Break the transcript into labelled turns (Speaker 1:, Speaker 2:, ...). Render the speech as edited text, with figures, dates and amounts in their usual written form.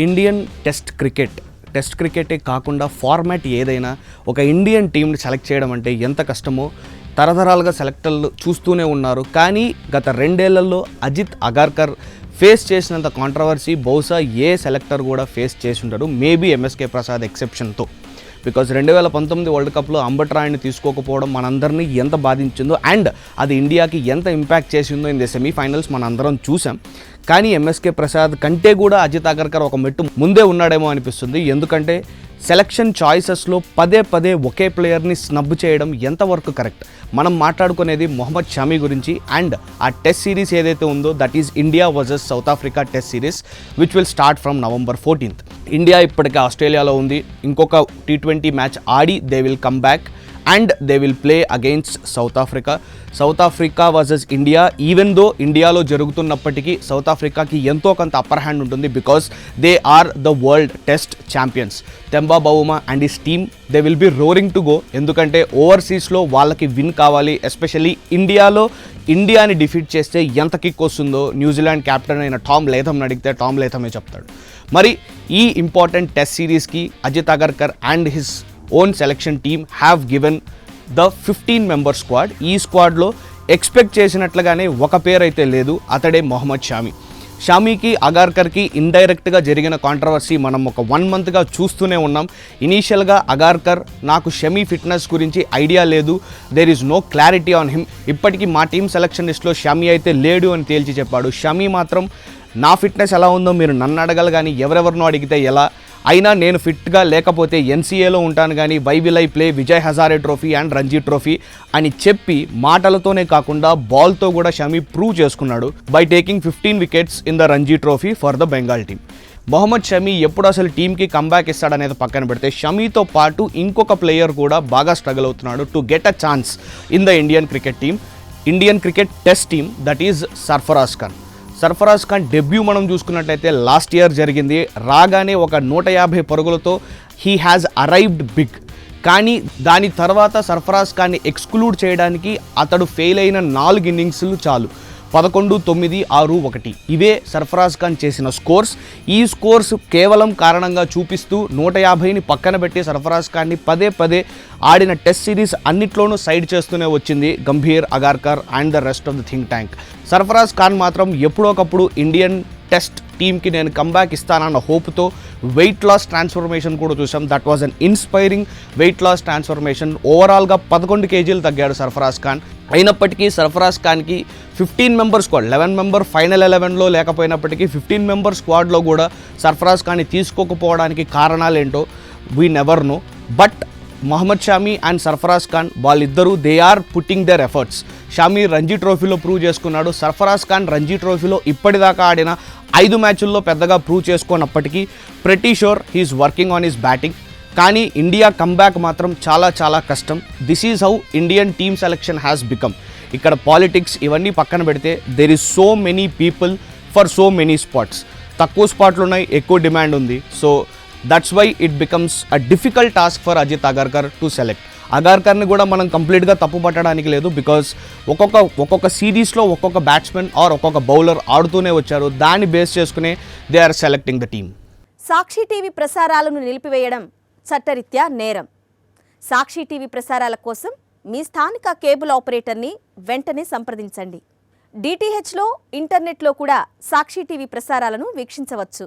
Speaker 1: Indian test క్రికెటే కాకుండా format ఏదైనా ఒక ఇండియన్ టీంని సెలెక్ట్ చేయడం అంటే ఎంత కష్టమో తరతరాలుగా సెలెక్టర్లు చూస్తూనే ఉన్నారు. కానీ గత 2 ఏళ్లలో అజిత్ అగార్కర్ ఫేస్ చేసినంత కాంట్రవర్సీ బహుశా ఏ సెలెక్టర్ కూడా ఫేస్ చేసి ఉంటారు, మేబీ ఎంఎస్కే ప్రసాద్ ఎక్సెప్షన్తో. బికాజ్ 2019 వరల్డ్ కప్లో అంబట్ రాయుడిని తీసుకోకపోవడం మనందరినీ ఎంత బాధించిందో అండ్ అది ఇండియాకి ఎంత ఇంపాక్ట్ చేసిందో ఇన్ ది సెమీఫైనల్స్ మనందరం చూసాం. కానీ ఎంఎస్కే ప్రసాద్ కంటే కూడా అజిత్ అగర్కర్ ఒక మెట్టు ముందే ఉన్నాడేమో అనిపిస్తుంది. ఎందుకంటే సెలక్షన్ చాయిసెస్లో పదే ఒకే ప్లేయర్ని స్నబ్ చేయడం ఎంతవరకు కరెక్ట్. మనం మాట్లాడుకునేది మొహమ్మద్ షమి గురించి అండ్ ఆ టెస్ట్ సిరీస్ ఏదైతే ఉందో that is India versus South Africa test series which will start from November 14th. India ఇప్పటికే ఆస్ట్రేలియాలో ఉంది. ఇంకొక T20 మ్యాచ్ ఆడి they will come back and they will play against South Africa versus India. Even though ఇండియాలో జరుగుతున్నప్పటికీ South ఆఫ్రికాకి ఎంతో కొంత అప్పర్ హ్యాండ్ ఉంటుంది because they are the world test champions. Temba Bavuma and his team they will be roaring to go. ఎందుకంటే ఓవర్సీస్లో వాళ్ళకి win కావాలి. Especially ఇండియాని డిఫీట్ చేస్తే ఎంత కిక్ వస్తుందో న్యూజిలాండ్ కెప్టెన్ అయిన టామ్ లేథమ్ని అడిగితే టామ్ లేథమే చెప్తాడు. మరి ఈ ఇంపార్టెంట్ టెస్ట్ సిరీస్కి Ajit Agarkar and his own selection team have given the 15-member squad. ఈ స్క్వాడ్లో ఎక్స్పెక్ట్ చేసినట్లుగానే ఒక పేరు అయితే లేదు, అతడే మొహమ్మద్ షామీకి అగార్కర్కి ఇండైరెక్ట్గా జరిగిన కాంట్రవర్సీ మనం ఒక 1 monthగా చూస్తూనే ఉన్నాం. ఇనీషియల్గా అగార్కర్ నాకు షమీ ఫిట్నెస్ గురించి ఐడియా లేదు, there is no clarity on him, ఇప్పటికీ మా టీమ్ సెలక్షన్ లిస్ట్లో షమీ అయితే లేడు అని తేల్చి చెప్పాడు. షమీ మాత్రం నా ఫిట్నెస్ ఎలా ఉందో మీరు నన్ను అడగాలి కానీ ఎవరెవరినో అడిగితే ఎలా, అయినా నేను ఫిట్గా లేకపోతే ఎన్సీఏలో ఉంటాను కానీ why will I play Vijay Hazare trophy and Ranji trophy అని చెప్పి మాటలతోనే కాకుండా బాల్తో కూడా షమీ ప్రూవ్ చేసుకున్నాడు by taking 15 wickets in the Ranji trophy for the Bengal team. Mohammed Shami ఎప్పుడు అసలు టీంకి కంబ్యాక్ ఇస్తాడనేది పక్కన పెడితే షమీతో పాటు ఇంకొక ప్లేయర్ కూడా బాగా స్ట్రగుల్ అవుతున్నాడు to get a chance in the Indian cricket test team that is Sarfaraz Khan debut మనం చూసుకున్నట్లయితే లాస్ట్ ఇయర్ జరిగింది. రాగానే ఒక 150 పరుగులతో హీ హ్యాజ్ అరైవ్డ్ బిగ్. కానీ దాని తర్వాత సర్ఫరాజ్ ఖాన్ని ఎక్స్క్లూడ్ చేయడానికి అతడు ఫెయిల్ అయిన 4 ఇన్నింగ్స్లు చాలు. 11, 9, 6, 1 ఇవే సర్ఫరాజ్ ఖాన్ చేసిన స్కోర్స్. ఈ స్కోర్స్ కేవలం కారణంగా చూపిస్తూ 150ని పక్కన పెట్టి సర్ఫరాజ్ ఖాన్ని పదే ఆడిన టెస్ట్ సిరీస్ అన్నిట్లోనూ సైడ్ చేస్తూనే వచ్చింది Gambhir, Agarkar and the rest of the think tank. Sarfaraz Khan మాత్రం ఎప్పుడోకప్పుడు ఇండియన్ టెస్ట్ టీమ్కి నేను కంబ్యాక్ ఇస్తానన్న హోప్తో వెయిట్ లాస్ ట్రాన్స్ఫర్మేషన్ కూడా చూసాం. That was an inspiring weight loss transformation. ఓవరాల్గా 11 kgs తగ్గాడు సర్ఫరాజ్ ఖాన్. అయినప్పటికీ సర్ఫరాజ్ ఖాన్కి 15-member స్క్వాడ్, 11-member ఫైనల్ 11లో లేకపోయినప్పటికీ 15-member స్క్వాడ్లో కూడా సర్ఫరాజ్ ఖాన్ని తీసుకోకపోవడానికి కారణాలేంటో we never know. But Mohammed Shami and Sarfaraz Khan వాళ్ళిద్దరూ they are putting their efforts. Shami Ranji ట్రోఫీలో ప్రూవ్ చేసుకున్నాడు. సర్ఫరాజ్ ఖాన్ రంజీ ట్రోఫీలో ఇప్పటిదాకా ఆడిన 5 మ్యాచ్ల్లో పెద్దగా ప్రూవ్ చేసుకున్నప్పటికీ pretty sure he's working on his batting. కానీ ఇండియా కంబ్యాక్ మాత్రం చాలా కష్టం. This is how Indian team selection has become. ఇక్కడ పాలిటిక్స్ ఇవన్నీ పక్కన పెడితే there is so many people for so many spots. తక్కువ స్పాట్లు ఉన్నాయి, ఎక్కువ డిమాండ్ ఉంది. So that's why it becomes a difficult task for Ajit Agarkar to select. అగార్కర్ని కూడా మనం కంప్లీట్గా తప్పు పట్టడానికి లేదు బికాజ్ ఒక్కొక్క సిరీస్లో ఒక్కొక్క బ్యాట్స్మెన్ ఆర్ ఒక్కొక్క బౌలర్ ఆడుతూనే వచ్చారు. దాన్ని బేస్ చేసుకునే they are selecting the team.
Speaker 2: Sakshi TV ప్రసారాలను నిలిపివేయడం చట్టరీత్యా నేరం. సాక్షి టీవీ ప్రసారాల కోసం మీ స్థానిక కేబుల్ ఆపరేటర్ని వెంటనే సంప్రదించండి. డిటిహెచ్లో, ఇంటర్నెట్లో కూడా సాక్షి టీవీ ప్రసారాలను వీక్షించవచ్చు.